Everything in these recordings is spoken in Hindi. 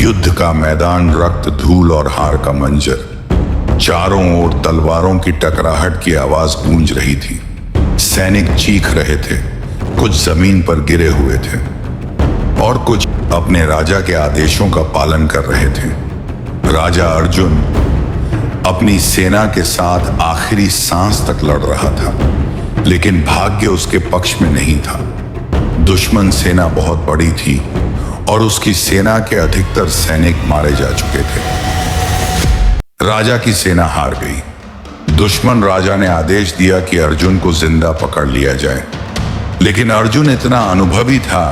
युद्ध का मैदान, रक्त, धूल और हार का मंजर। चारों ओर तलवारों की टकराहट की आवाज गूंज रही थी। सैनिक चीख रहे थे, कुछ जमीन पर गिरे हुए थे और कुछ अपने राजा के आदेशों का पालन कर रहे थे। राजा अर्जुन अपनी सेना के साथ आखिरी सांस तक लड़ रहा था, लेकिन भाग्य उसके पक्ष में नहीं था। दुश्मन सेना बहुत बड़ी थी और उसकी सेना के अधिकतर सैनिक मारे जा चुके थे। राजा की सेना हार गई। दुश्मन राजा ने आदेश दिया कि अर्जुन को जिंदा पकड़ लिया जाए, लेकिन अर्जुन इतना अनुभवी था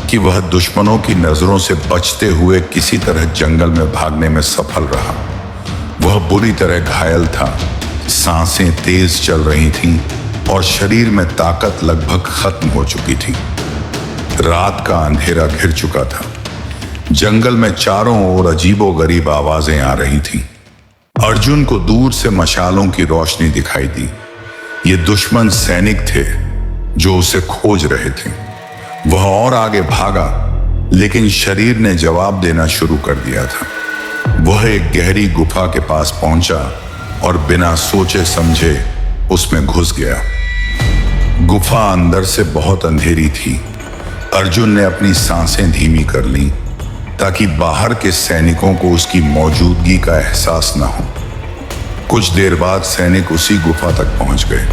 कि वह दुश्मनों की नजरों से बचते हुए किसी तरह जंगल में भागने में सफल रहा। वह बुरी तरह घायल था, सांसें तेज चल रही थीं और शरीर में ताकत लगभग खत्म हो चुकी थी। रात का अंधेरा घिर चुका था। जंगल में चारों ओर अजीबोगरीब आवाजें आ रही थीं। अर्जुन को दूर से मशालों की रोशनी दिखाई दी। ये दुश्मन सैनिक थे जो उसे खोज रहे थे। वह और आगे भागा, लेकिन शरीर ने जवाब देना शुरू कर दिया था। वह एक गहरी गुफा के पास पहुंचा और बिना सोचे समझे उसमें घुस गया। गुफा अंदर से बहुत अंधेरी थी। अर्जुन ने अपनी सांसें धीमी कर लीं ताकि बाहर के सैनिकों को उसकी मौजूदगी का एहसास न हो। कुछ देर बाद सैनिक उसी गुफा तक पहुंच गए।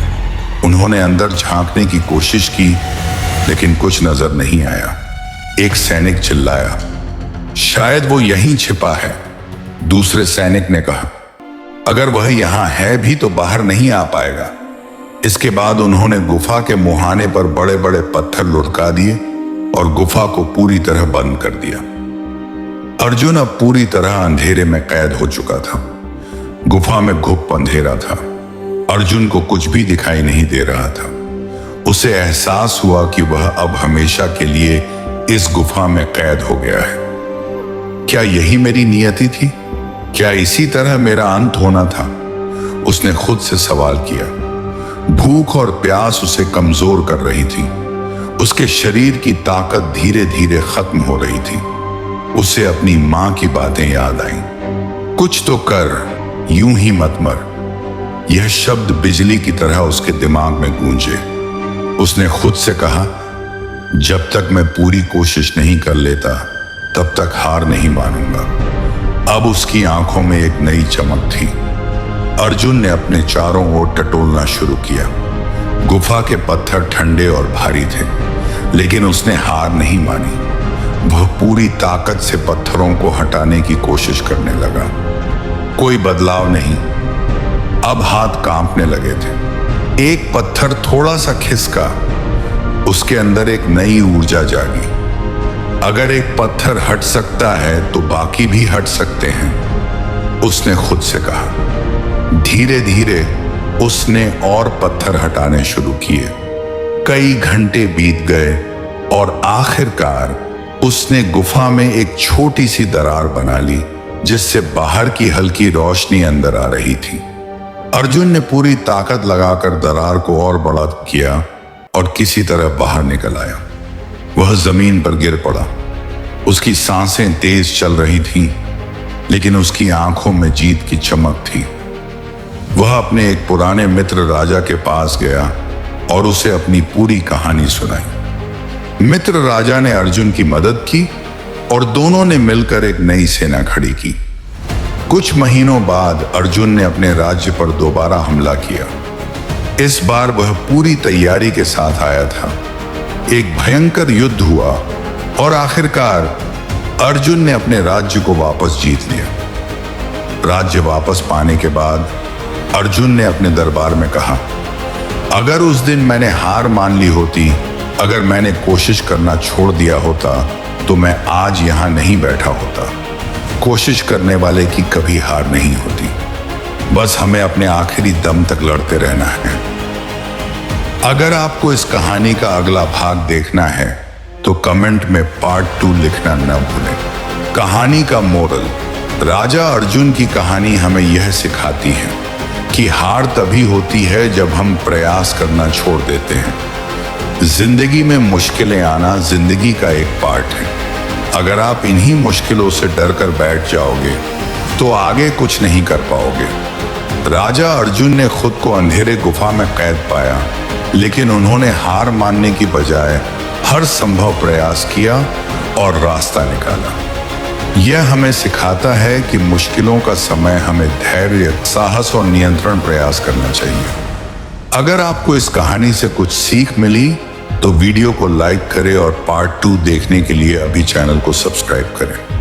उन्होंने अंदर झांकने की कोशिश की, लेकिन कुछ नजर नहीं आया। एक सैनिक चिल्लाया, शायद वो यहीं छिपा है। दूसरे सैनिक ने कहा, अगर वह यहां है भी तो बाहर नहीं आ पाएगा। इसके बाद उन्होंने गुफा के मुहाने पर बड़े बड़े पत्थर लुढ़का दिए और गुफा को पूरी तरह बंद कर दिया। अर्जुन अब पूरी तरह अंधेरे में कैद हो चुका था। गुफा में घुप अंधेरा था। अर्जुन को कुछ भी दिखाई नहीं दे रहा था। उसे एहसास हुआ कि वह अब हमेशा के लिए इस गुफा में कैद हो गया है। क्या यही मेरी नियति थी? क्या इसी तरह मेरा अंत होना था? उसने खुद से सवाल किया। भूख और प्यास उसे कमजोर कर रही थी। उसके शरीर की ताकत धीरे धीरे खत्म हो रही थी। उसे अपनी मां की बातें याद आईं। कुछ तो कर, यूं ही मत मर। यह शब्द बिजली की तरह उसके दिमाग में गूंजे। उसने खुद से कहा, जब तक मैं पूरी कोशिश नहीं कर लेता तब तक हार नहीं मानूंगा। अब उसकी आंखों में एक नई चमक थी। अर्जुन ने अपने चारों ओर टटोलना शुरू किया। गुफा के पत्थर ठंडे और भारी थे, लेकिन उसने हार नहीं मानी। वह पूरी ताकत से पत्थरों को हटाने की कोशिश करने लगा। कोई बदलाव नहीं। अब हाथ कांपने लगे थे। एक पत्थर थोड़ा सा खिसका, उसके अंदर एक नई ऊर्जा जागी। अगर एक पत्थर हट सकता है तो बाकी भी हट सकते हैं, उसने खुद से कहा। धीरे धीरे उसने और पत्थर हटाने शुरू किए। कई घंटे बीत गए और आखिरकार उसने गुफा में एक छोटी सी दरार बना ली, जिससे बाहर की हल्की रोशनी अंदर आ रही थी। अर्जुन ने पूरी ताकत लगाकर दरार को और बड़ा किया और किसी तरह बाहर निकल आया। वह जमीन पर गिर पड़ा। उसकी सांसें तेज चल रही थीं, लेकिन उसकी आंखों में जीत की चमक थी। वह अपने एक पुराने मित्र राजा के पास गया और उसे अपनी पूरी कहानी सुनाई। मित्र राजा ने अर्जुन की मदद की और दोनों ने मिलकर एक नई सेना खड़ी की। कुछ महीनों बाद अर्जुन ने अपने राज्य पर दोबारा हमला किया। इस बार वह पूरी तैयारी के साथ आया था। एक भयंकर युद्ध हुआ और आखिरकार अर्जुन ने अपने राज्य को वापस जीत लिया। राज्य वापस पाने के बाद अर्जुन ने अपने दरबार में कहा, अगर उस दिन मैंने हार मान ली होती, अगर मैंने कोशिश करना छोड़ दिया होता, तो मैं आज यहां नहीं बैठा होता। कोशिश करने वाले की कभी हार नहीं होती। बस हमें अपने आखिरी दम तक लड़ते रहना है। अगर आपको इस कहानी का अगला भाग देखना है तो कमेंट में पार्ट 2 लिखना न भूलें। कहानी का मोरल, राजा अर्जुन की कहानी हमें यह सिखाती है कि हार तभी होती है जब हम प्रयास करना छोड़ देते हैं। जिंदगी में मुश्किलें आना जिंदगी का एक पार्ट है। अगर आप इन्हीं मुश्किलों से डर कर बैठ जाओगे तो आगे कुछ नहीं कर पाओगे। राजा अर्जुन ने खुद को अंधेरे गुफा में कैद पाया, लेकिन उन्होंने हार मानने की बजाय हर संभव प्रयास किया और रास्ता निकाला। यह हमें सिखाता है कि मुश्किलों का समय हमें धैर्य, साहस और नियंत्रण प्रयास करना चाहिए। अगर आपको इस कहानी से कुछ सीख मिली तो वीडियो को लाइक करें और पार्ट 2 देखने के लिए अभी चैनल को सब्सक्राइब करें।